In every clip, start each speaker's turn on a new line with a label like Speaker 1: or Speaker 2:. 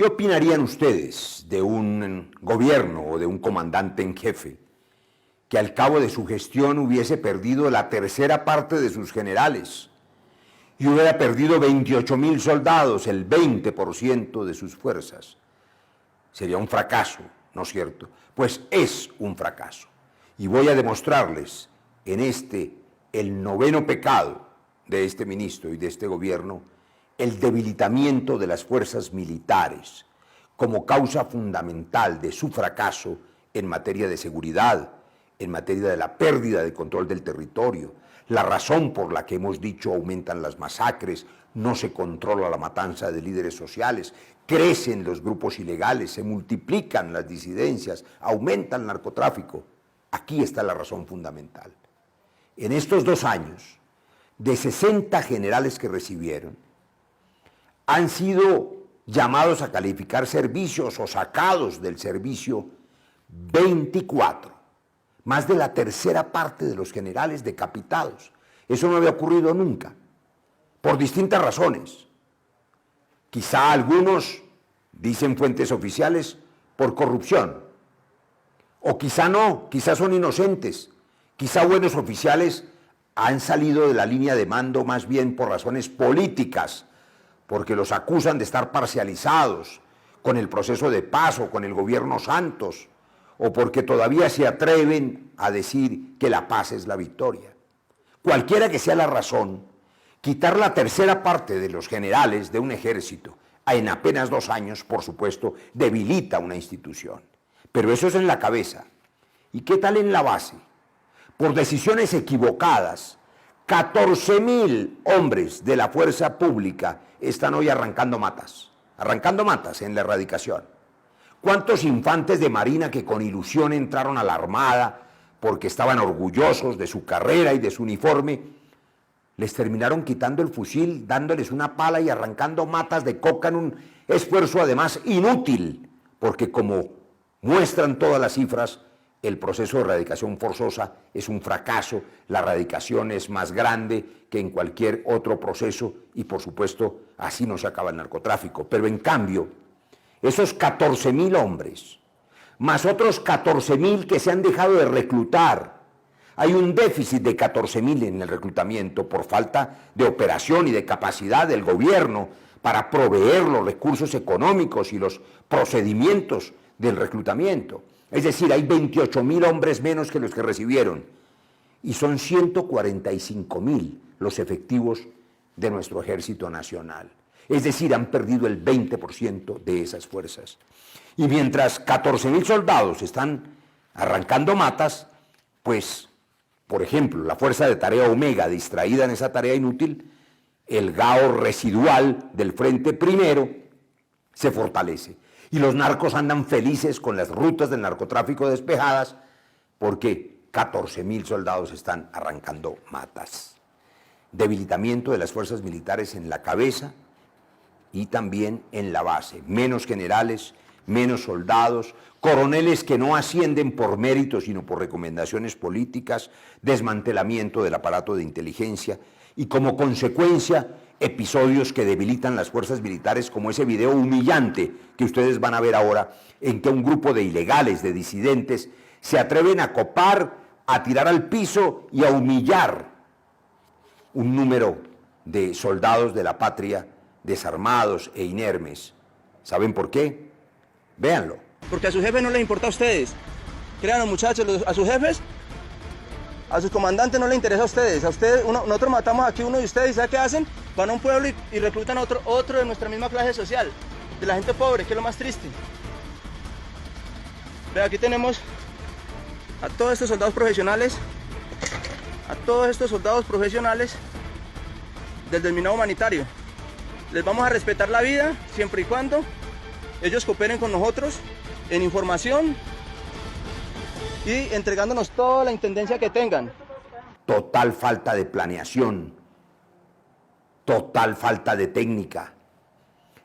Speaker 1: opinarían ustedes de un gobierno o de un comandante en jefe que al cabo de su gestión hubiese perdido la tercera parte de sus generales y hubiera perdido 28.000 soldados, el 20% de sus fuerzas? Sería un fracaso, ¿no es cierto? Pues es un fracaso. Y voy a demostrarles en el noveno pecado de este ministro y de este gobierno, el debilitamiento de las fuerzas militares como causa fundamental de su fracaso en materia de seguridad, en materia de la pérdida de control del territorio, la razón por la que hemos dicho aumentan las masacres, no se controla la matanza de líderes sociales, crecen los grupos ilegales, se multiplican las disidencias, aumenta el narcotráfico. Aquí está la razón fundamental. En estos 2 años, de 60 generales que recibieron, han sido llamados a calificar servicios o sacados del servicio 24, más de la tercera parte de los generales decapitados. Eso no había ocurrido nunca, por distintas razones. Quizá algunos, dicen fuentes oficiales, por corrupción, o quizá no, quizá son inocentes, quizá buenos oficiales han salido de la línea de mando más bien por razones políticas, porque los acusan de estar parcializados con el proceso de paz o con el gobierno Santos, o porque todavía se atreven a decir que la paz es la victoria. Cualquiera que sea la razón, quitar la tercera parte de los generales de un ejército en apenas 2 años, por supuesto, debilita una institución. Pero eso es en la cabeza. ¿Y qué tal en la base? Por decisiones equivocadas, 14.000 hombres de la fuerza pública están hoy arrancando matas en la erradicación. ¿Cuántos infantes de marina que con ilusión entraron a la armada porque estaban orgullosos de su carrera y de su uniforme, les terminaron quitando el fusil, dándoles una pala y arrancando matas de coca en un esfuerzo además inútil, porque como muestran todas las cifras, el proceso de erradicación forzosa es un fracaso, la erradicación es más grande que en cualquier otro proceso y por supuesto así no se acaba el narcotráfico. Pero en cambio, esos 14.000 hombres, más otros 14.000 que se han dejado de reclutar, hay un déficit de 14.000 en el reclutamiento por falta de operación y de capacidad del gobierno para proveer los recursos económicos y los procedimientos del reclutamiento. Es decir, hay 28.000 hombres menos que los que recibieron y son 145.000 los efectivos de nuestro Ejército Nacional. Es decir, han perdido el 20% de esas fuerzas. Y mientras 14.000 soldados están arrancando matas, pues, por ejemplo, la Fuerza de Tarea Omega, distraída en esa tarea inútil, el GAO residual del Frente Primero se fortalece. Y los narcos andan felices con las rutas del narcotráfico despejadas porque 14.000 soldados están arrancando matas. Debilitamiento de las fuerzas militares en la cabeza y también en la base. Menos generales, menos soldados, coroneles que no ascienden por mérito sino por recomendaciones políticas, desmantelamiento del aparato de inteligencia y como consecuencia episodios que debilitan las fuerzas militares, como ese video humillante que ustedes van a ver ahora, en que un grupo de ilegales, de disidentes, se atreven a copar, a tirar al piso y a humillar un número de soldados de la patria desarmados e inermes. ¿Saben por qué? Véanlo.
Speaker 2: Porque a sus jefes no les importa a ustedes. Créanlo, muchachos, a sus jefes, a sus comandantes no les interesa a ustedes. A ustedes, nosotros matamos aquí uno de ustedes y ¿sabe qué hacen? Van a un pueblo y reclutan a otro de nuestra misma clase social, de la gente pobre, que es lo más triste. Pero aquí tenemos a todos estos soldados profesionales, del desminado humanitario. Les vamos a respetar la vida siempre y cuando ellos cooperen con nosotros en información y entregándonos toda la intendencia que tengan.
Speaker 1: Total falta de planeación, total falta de técnica.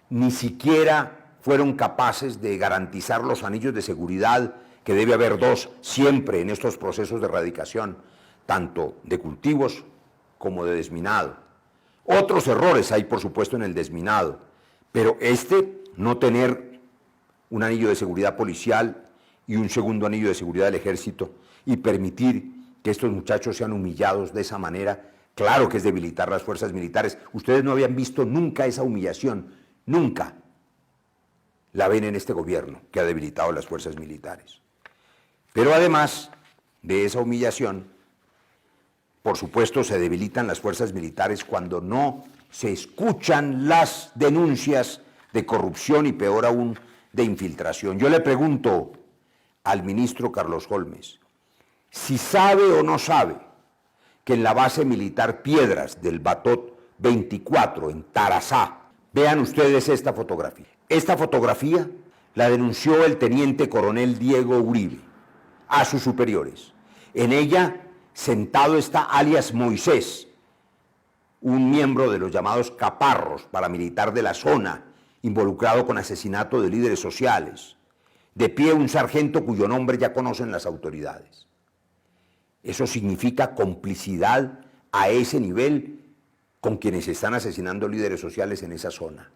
Speaker 1: Ni siquiera fueron capaces de garantizar los anillos de seguridad, que debe haber 2 siempre en estos procesos de erradicación, tanto de cultivos como de desminado. Otros errores hay, por supuesto, en el desminado, pero no tener un anillo de seguridad policial y un segundo anillo de seguridad del ejército y permitir que estos muchachos sean humillados de esa manera, claro que es debilitar las fuerzas militares. Ustedes no habían visto nunca esa humillación, nunca la ven en este gobierno que ha debilitado las fuerzas militares. Pero además de esa humillación, por supuesto se debilitan las fuerzas militares cuando no se escuchan las denuncias de corrupción y peor aún de infiltración. Yo le pregunto al ministro Carlos Holmes si sabe o no sabe que en la base militar Piedras del Batot 24 en Tarazá, vean ustedes esta fotografía. Esta fotografía la denunció el teniente coronel Diego Uribe a sus superiores. En ella, sentado está alias Moisés, un miembro de los llamados caparros paramilitar de la zona, involucrado con asesinato de líderes sociales. De pie un sargento cuyo nombre ya conocen las autoridades. Eso significa complicidad a ese nivel con quienes están asesinando líderes sociales en esa zona.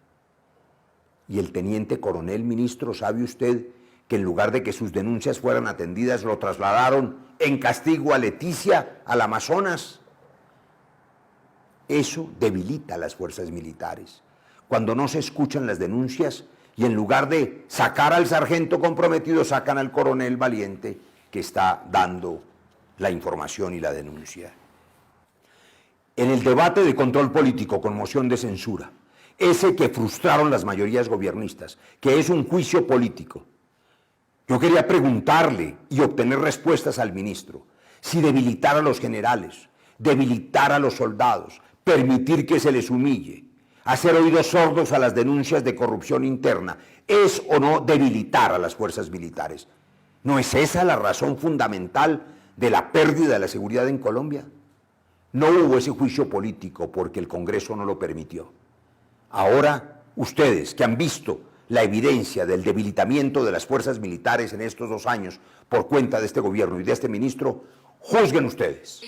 Speaker 1: Y el teniente coronel, ministro, ¿sabe usted que en lugar de que sus denuncias fueran atendidas, lo trasladaron en castigo a Leticia, al Amazonas? Eso debilita a las fuerzas militares. Cuando no se escuchan las denuncias y en lugar de sacar al sargento comprometido, sacan al coronel valiente que está dando la información y la denuncia. En el debate de control político con moción de censura, ese que frustraron las mayorías gobiernistas, que es un juicio político, yo quería preguntarle y obtener respuestas al ministro si debilitar a los generales, debilitar a los soldados, permitir que se les humille, hacer oídos sordos a las denuncias de corrupción interna, es o no debilitar a las fuerzas militares. ¿No es esa la razón fundamental de la pérdida de la seguridad en Colombia? No hubo ese juicio político porque el Congreso no lo permitió. Ahora, ustedes que han visto la evidencia del debilitamiento de las fuerzas militares en estos 2 años por cuenta de este gobierno y de este ministro, juzguen ustedes.